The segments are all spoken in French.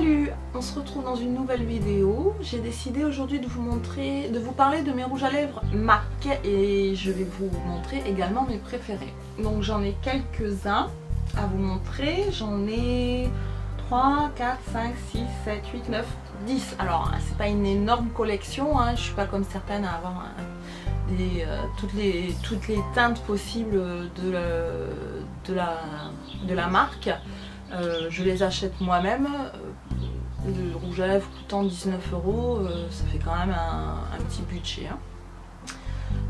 Salut, on se retrouve dans une nouvelle vidéo. J'ai décidé aujourd'hui de vous parler de mes rouges à lèvres MAC et je vais vous montrer également mes préférés. Donc j'en ai quelques-uns à vous montrer. J'en ai 3, 4, 5, 6, 7, 8, 9, 10. Alors c'est pas une énorme collection, hein. Je suis pas comme certaines à avoir toutes les teintes possibles de la marque. Je les achète moi-même. Le rouge à lèvres coûtant 19 €, ça fait quand même un petit budget. Hein.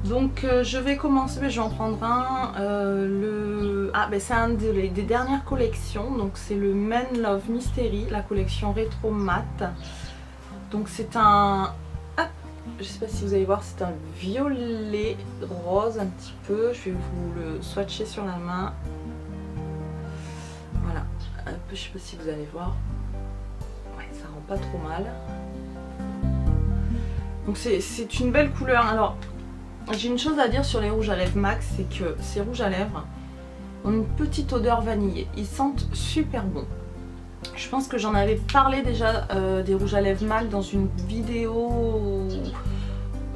Donc je vais commencer, je vais en prendre un. C'est un des dernières collections, donc c'est le Men Love Mystery, la collection rétro mat. Donc c'est un, je sais pas si vous allez voir, c'est un violet rose un petit peu. Je vais vous le swatcher sur la main. Voilà, un peu, je sais pas si vous allez voir. Ouais, ça rend pas trop mal. Donc c'est une belle couleur. Alors j'ai une chose à dire sur les rouges à lèvres MAC, c'est que ces rouges à lèvres ont une petite odeur vanillée. Ils sentent super bon. Je pense que j'en avais parlé déjà des rouges à lèvres MAC dans une vidéo,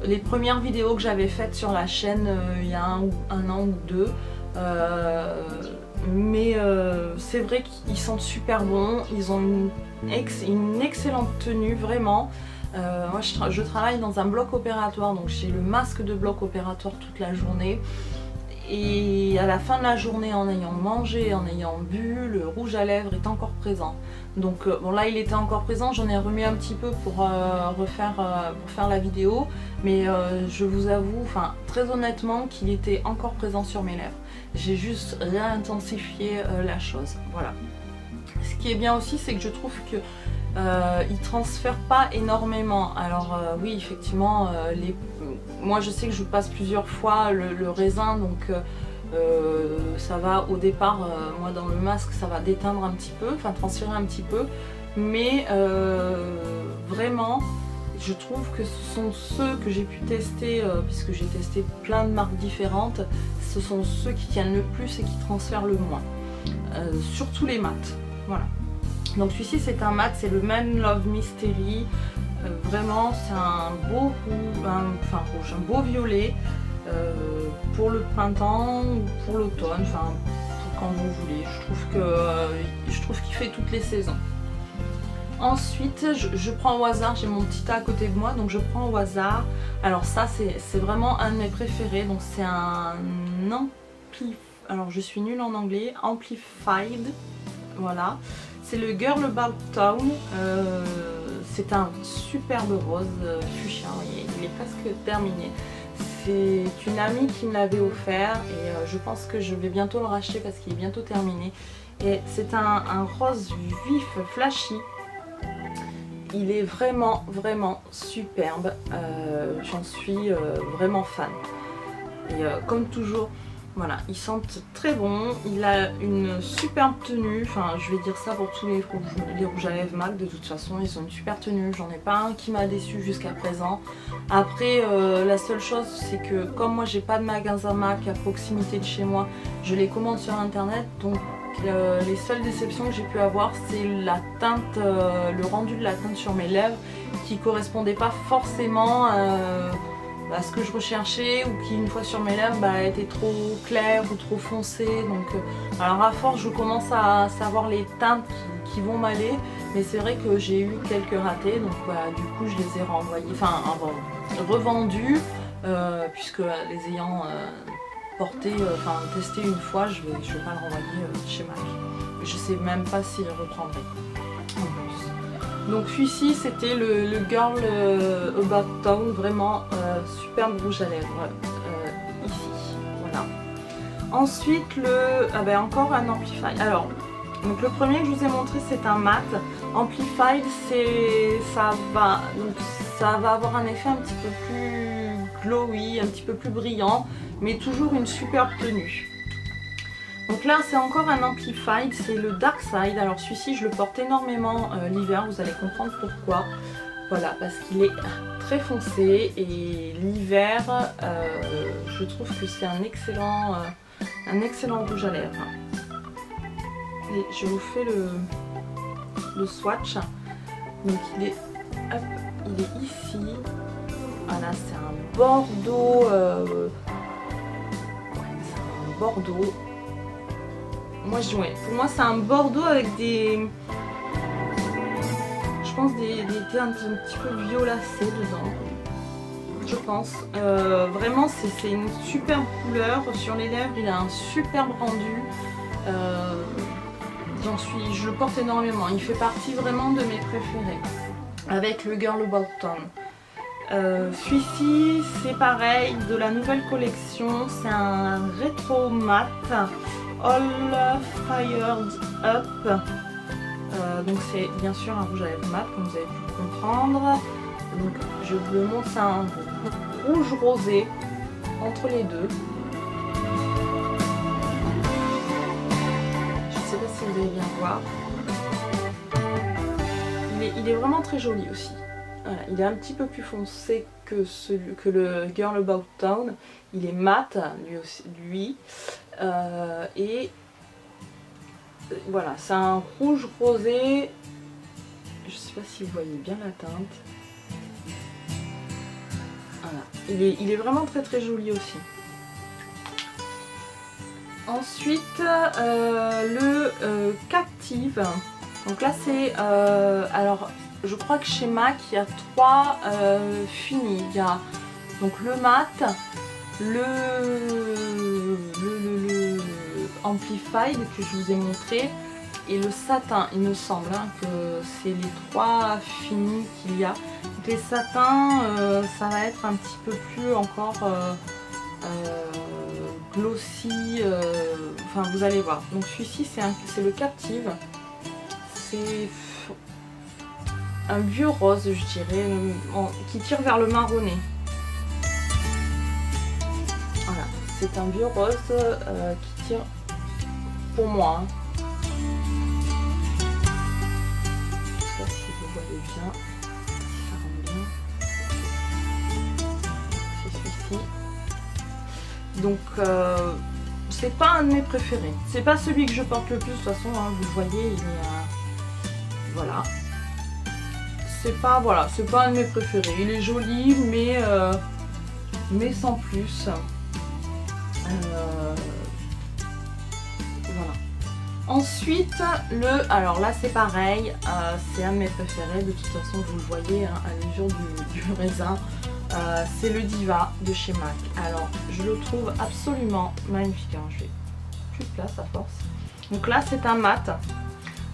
les premières vidéos que j'avais faites sur la chaîne il y a un an ou deux. Mais c'est vrai qu'ils sentent super bon. Ils ont une excellente tenue, vraiment. Moi je travaille dans un bloc opératoire, donc j'ai le masque de bloc opératoire toute la journée. Et à la fin de la journée, en ayant mangé, en ayant bu, le rouge à lèvres est encore présent. Donc bon, là il était encore présent, j'en ai remis un petit peu pour faire la vidéo. Mais je vous avoue, enfin très honnêtement, qu'il était encore présent sur mes lèvres. J'ai juste réintensifié la chose, voilà. Ce qui est bien aussi, c'est que je trouve que ils transfèrent pas énormément. Alors oui, effectivement, moi je sais que je passe plusieurs fois le raisin, donc ça va au départ, moi dans le masque, ça va déteindre un petit peu, enfin transférer un petit peu, mais vraiment je trouve que ce sont ceux que j'ai pu tester, puisque j'ai testé plein de marques différentes, ce sont ceux qui tiennent le plus et qui transfèrent le moins, surtout les mats, voilà. Donc celui-ci c'est un mat, c'est le Men Love Mystery. Vraiment c'est un beau rouge, un beau violet pour le printemps ou pour l'automne, enfin pour quand vous voulez. Je trouve qu'il fait toutes les saisons. Ensuite je prends au hasard, j'ai mon petit tas à côté de moi, donc je prends au hasard. Alors ça c'est vraiment un de mes préférés, donc c'est un alors je suis nulle en anglais, Amplified, voilà. C'est le Girl About Town, c'est un superbe rose fuchsia, il est presque terminé. C'est une amie qui me l'avait offert et je pense que je vais bientôt le racheter parce qu'il est bientôt terminé. Et c'est un rose vif, flashy. Il est vraiment superbe, j'en suis vraiment fan. Et comme toujours, voilà, ils sentent très bon, il a une superbe tenue, enfin je vais dire ça pour tous les rouges à lèvres MAC, de toute façon ils ont une super tenue, j'en ai pas un qui m'a déçu jusqu'à présent. Après la seule chose c'est que comme moi j'ai pas de magasin MAC à proximité de chez moi, je les commande sur internet, donc les seules déceptions que j'ai pu avoir c'est la teinte, le rendu de la teinte sur mes lèvres qui correspondait pas forcément à ce que je recherchais, ou qui une fois sur mes lèvres était trop clair ou trop foncé. Donc alors à force je commence à savoir les teintes qui vont m'aller, mais c'est vrai que j'ai eu quelques ratés, donc du coup je les ai renvoyés, enfin revendus, puisque les ayant testé une fois, je vais pas le renvoyer chez MAC. Je sais même pas s'il reprendrait en plus. Donc celui-ci c'était le Girl About Town, vraiment superbe rouge à lèvres ici, voilà. Ensuite encore un Amplified. Alors donc le premier que je vous ai montré c'est un mat. Amplified ça va avoir un effet un petit peu plus glowy, un petit peu plus brillant, mais toujours une superbe tenue. Donc là c'est encore un Amplified, c'est le Dark Side. Alors celui-ci je le porte énormément l'hiver, vous allez comprendre pourquoi. Voilà, parce qu'il est très foncé et l'hiver je trouve que c'est un excellent rouge à lèvres. Et je vous fais le swatch. Donc il est, hop, il est ici. Voilà, c'est un bordeaux. Ouais, c'est un bordeaux. Moi, pour moi, c'est un bordeaux avec des. Je pense des teintes un petit peu violacées dedans. Je pense. Vraiment, c'est une superbe couleur. Sur les lèvres, il a un superbe rendu. Je le porte énormément. Il fait partie vraiment de mes préférés. Avec le Girl About Town. Celui-ci, c'est pareil, de la nouvelle collection. C'est un rétro mat. All Fired Up. Donc c'est bien sûr un rouge à lèvres mat, comme vous avez pu le comprendre. Donc je vous le montre, c'est un rouge rosé entre les deux. Je ne sais pas si vous allez bien voir. Il est vraiment très joli aussi. Voilà, il est un petit peu plus foncé que le Girl About Town. Il est mat, lui. Et voilà, c'est un rouge rosé. Je sais pas si vous voyez bien la teinte. Voilà, il est vraiment très très joli aussi. Ensuite, le Captive. Donc là c'est alors je crois que chez MAC il y a 3 finis. Il y a donc le mat, le Amplified que je vous ai montré et le satin. Il me semble que c'est les 3 finis qu'il y a. Donc les satins, ça va être un petit peu plus encore glossy, enfin vous allez voir. Donc celui-ci c'est le Captive. C'est un vieux rose, je dirais, qui tire vers le marronné. Voilà, c'est un vieux rose qui tire pour moi. Hein. Je sais pas si vous voyez bien, si ça rend bien. C'est celui-ci. Donc c'est pas un de mes préférés. C'est pas celui que je porte le plus de toute façon. Hein, vous le voyez, il est voilà. C'est pas un de mes préférés. Il est joli, mais sans plus. Voilà. Ensuite, alors là c'est pareil, c'est un de mes préférés. De toute façon, vous le voyez hein, à l'usure du raisin. C'est le Diva de chez MAC. Alors, je le trouve absolument magnifique. Hein. Je n'ai plus de place à force. Donc là, c'est un mat.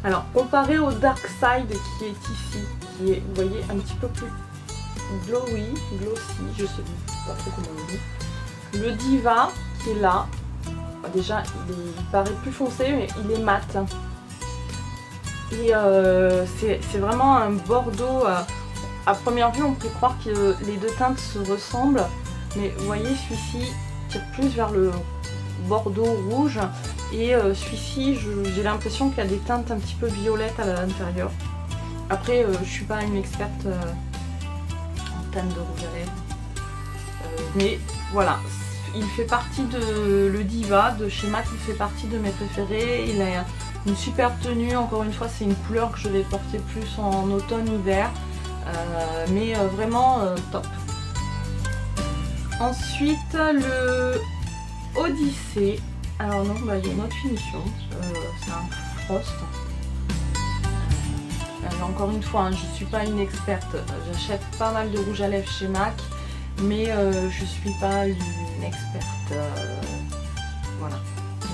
Alors, comparé au Dark Side qui est ici, qui est, vous voyez, un petit peu plus glossy, je sais pas trop comment on dit. Le Diva qui est là, déjà, il paraît plus foncé, mais il est mat. Et c'est vraiment un bordeaux. À première vue, on peut croire que les deux teintes se ressemblent, mais vous voyez, celui-ci tire plus vers le bordeaux rouge et celui-ci, j'ai l'impression qu'il y a des teintes un petit peu violettes à l'intérieur. Après, je suis pas une experte en teinte de rouge à lèvres, mais voilà, il fait partie de le Diva de chez MAC, il fait partie de mes préférés. Il a une superbe tenue, encore une fois, c'est une couleur que je vais porter plus en automne-hiver. Mais vraiment top. Ensuite le Odyssée. Alors non, bah, il y a une autre finition. C'est un Frost. Encore une fois, hein, je suis pas une experte. J'achète pas mal de rouge à lèvres chez MAC, mais je suis pas une experte. Voilà.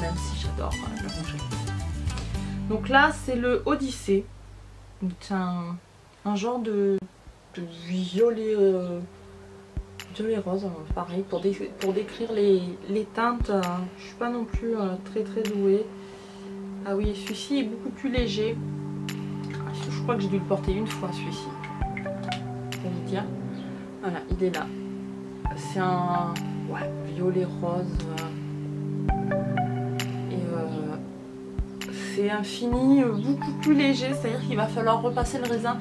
Même si j'adore le rouge à lèvres. Donc là, c'est le Odyssée. C'est un genre de violet, violet rose, pareil, pour décrire les teintes, je suis pas non plus très douée. Ah oui, celui-ci est beaucoup plus léger. Je crois que j'ai dû le porter une fois celui-ci. Pour vous dire. Voilà, il est là. C'est un violet rose. C'est un fini beaucoup plus léger, c'est-à-dire qu'il va falloir repasser le raisin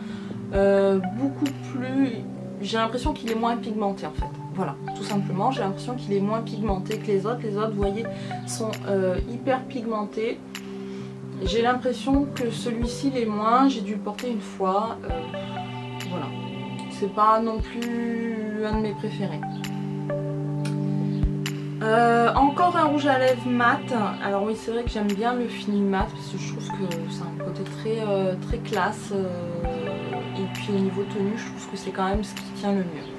beaucoup plus... J'ai l'impression qu'il est moins pigmenté en fait. Voilà, tout simplement, j'ai l'impression qu'il est moins pigmenté que les autres. Les autres, vous voyez, sont hyper pigmentés. J'ai l'impression que celui-ci l'est moins. J'ai dû le porter une fois. voilà. C'est pas non plus un de mes préférés. Encore un rouge à lèvres mat. Alors oui, c'est vrai que j'aime bien le fini mat parce que je trouve que c'est un côté très classe. Et puis au niveau tenue, je trouve que c'est quand même ce qui tient le mieux.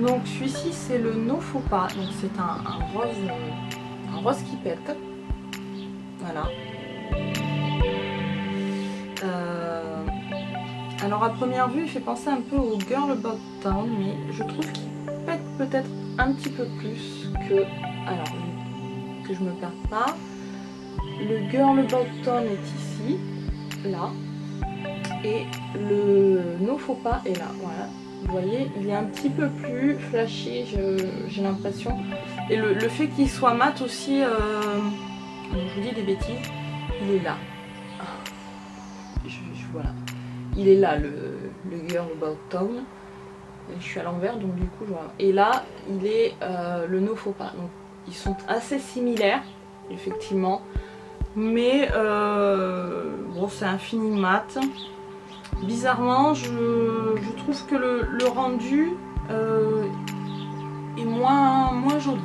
Donc celui-ci c'est le No Faux Pas. Donc c'est un rose qui pète. Voilà. Alors à première vue, il fait penser un peu au Girl About Town, mais je trouve qu'il pète peut-être un petit peu plus que... Alors, que je me perde pas. Le Girl About Town est ici, là. Et le No Faux Pas est là, voilà. Vous voyez, il est un petit peu plus flashy, j'ai l'impression. Et le fait qu'il soit mat aussi, je vous dis des bêtises, il est là. Voilà. Il est là, le Girl About Town. Et je suis à l'envers, donc du coup, voilà. Et là, il est le No Faux Pas. Donc, ils sont assez similaires, effectivement. Mais, bon, c'est un fini mat. Bizarrement, je trouve que le rendu est moins joli.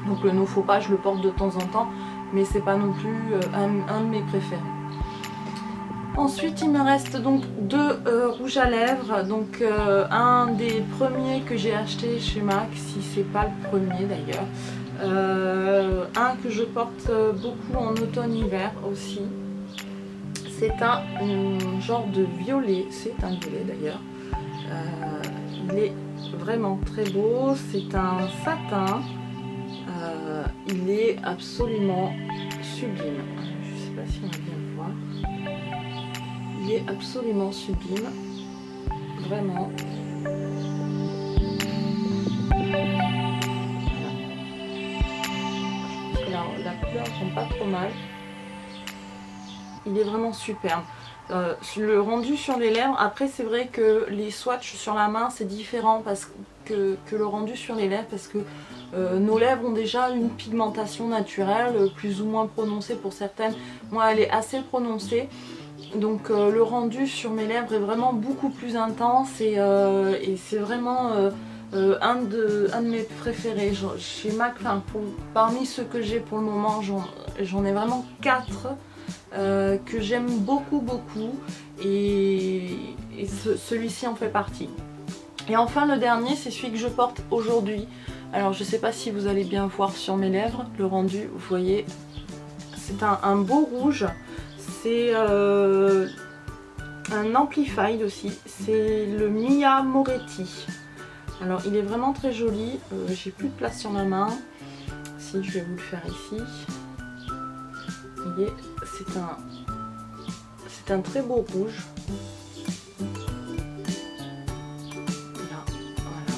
Donc, le No Faux Pas, je le porte de temps en temps. Mais c'est pas non plus un de mes préférés. Ensuite, il me reste donc deux rouges à lèvres. Donc, un des premiers que j'ai acheté chez MAC, si c'est pas le premier d'ailleurs. Un que je porte beaucoup en automne-hiver aussi. C'est un genre de violet. C'est un violet d'ailleurs. Il est vraiment très beau. C'est un satin. Il est absolument sublime. Je ne sais pas si on va bien le voir. Il est absolument sublime, vraiment. Voilà. Je pense que la couleur ne sont pas trop mal. Il est vraiment superbe. Le rendu sur les lèvres, après c'est vrai que les swatchs sur la main c'est différent parce que le rendu sur les lèvres parce que nos lèvres ont déjà une pigmentation naturelle plus ou moins prononcée pour certaines. Moi elle est assez prononcée. Donc le rendu sur mes lèvres est vraiment beaucoup plus intense et c'est vraiment un de mes préférés. Chez MAC, parmi ceux que j'ai pour le moment, j'en ai vraiment 4 que j'aime beaucoup et celui-ci en fait partie. Et enfin le dernier, c'est celui que je porte aujourd'hui. Alors je sais pas si vous allez bien voir sur mes lèvres le rendu, vous voyez, c'est un beau rouge. C'est un Amplified aussi, c'est le Mia Moretti. Alors il est vraiment très joli, j'ai plus de place sur ma main. Si, je vais vous le faire ici. Vous voyez, c'est un très beau rouge. Là, voilà.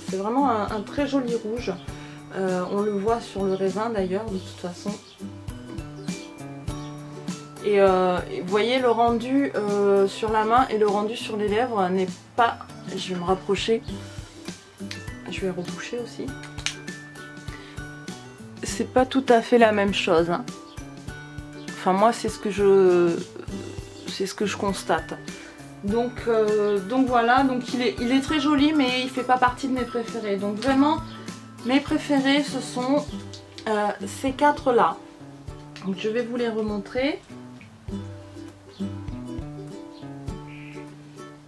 C'est vraiment un très joli rouge. On le voit sur le raisin d'ailleurs, de toute façon. Et vous voyez le rendu sur la main et le rendu sur les lèvres n'est pas... Je vais me rapprocher. Je vais reboucher aussi. C'est pas tout à fait la même chose. Hein. Enfin moi c'est ce que je constate. Donc voilà, donc il est très joli mais il fait pas partie de mes préférés. Donc vraiment mes préférés ce sont ces 4 là. Donc je vais vous les remontrer.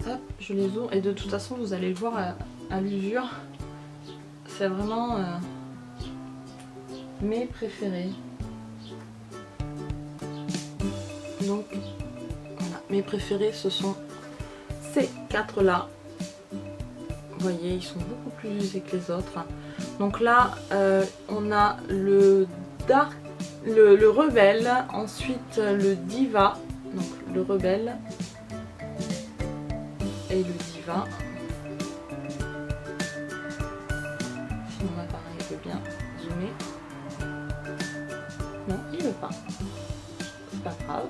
Hop, je les ouvre et de toute façon vous allez le voir à l'usure. C'est vraiment mes préférés. Donc voilà, mes préférés ce sont ces 4 là. Vous voyez, ils sont beaucoup plus usés que les autres. Donc là on a le Dark, le Rebelle, ensuite le Diva, donc le Rebelle et le Diva. Si mon appareil veut bien zoomer. Non, il veut pas. C'est pas grave.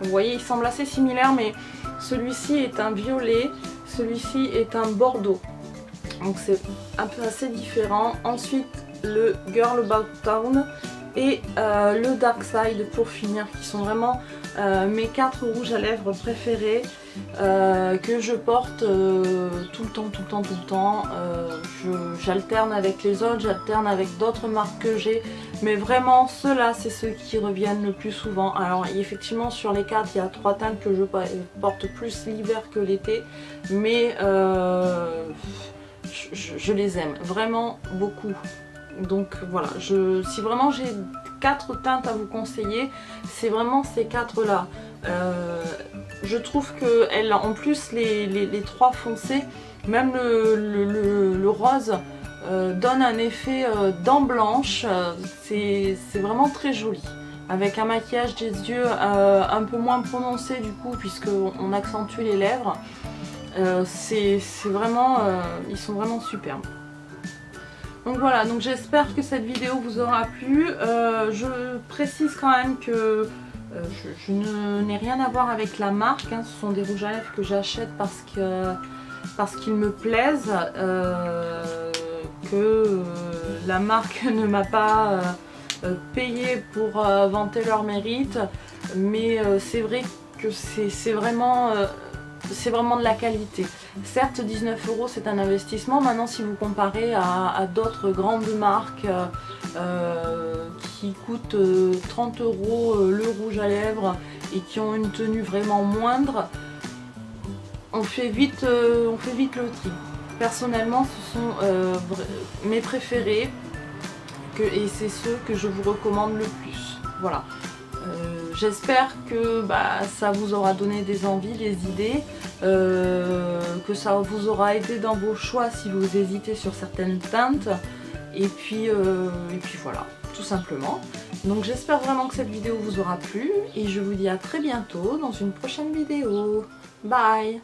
Vous voyez, ils semblent assez similaires, mais celui-ci est un violet, celui-ci est un bordeaux. Donc c'est un peu assez différent. Ensuite, le Girl About Town et le Dark Side pour finir, qui sont vraiment mes 4 rouges à lèvres préférés que je porte tout le temps. J'alterne avec les autres, j'alterne avec d'autres marques que j'ai, mais vraiment ceux-là c'est ceux qui reviennent le plus souvent. Alors effectivement sur les 4 il y a 3 teintes que je porte plus l'hiver que l'été, mais je les aime vraiment beaucoup. Donc voilà, si vraiment j'ai 4 teintes à vous conseiller, c'est vraiment ces 4 là. Je trouve que en plus les 3 foncés, même le rose donne un effet dents blanches, c'est vraiment très joli. Avec un maquillage des yeux un peu moins prononcé du coup, puisqu'on accentue les lèvres. C'est vraiment, ils sont vraiment superbes. Donc voilà, donc j'espère que cette vidéo vous aura plu. Je précise quand même que je n'ai rien à voir avec la marque, hein. Ce sont des rouges à lèvres que j'achète parce qu'ils me plaisent, que la marque ne m'a pas payé pour vanter leur mérite, mais c'est vrai que c'est vraiment de la qualité. Certes 19 € c'est un investissement, maintenant si vous comparez à d'autres grandes marques qui coûtent 30 € le rouge à lèvres et qui ont une tenue vraiment moindre, on fait vite le tri. Personnellement ce sont mes préférés et c'est ceux que je vous recommande le plus. Voilà. J'espère que ça vous aura donné des envies, des idées, que ça vous aura aidé dans vos choix si vous hésitez sur certaines teintes. Et puis voilà, tout simplement. Donc j'espère vraiment que cette vidéo vous aura plu et je vous dis à très bientôt dans une prochaine vidéo. Bye!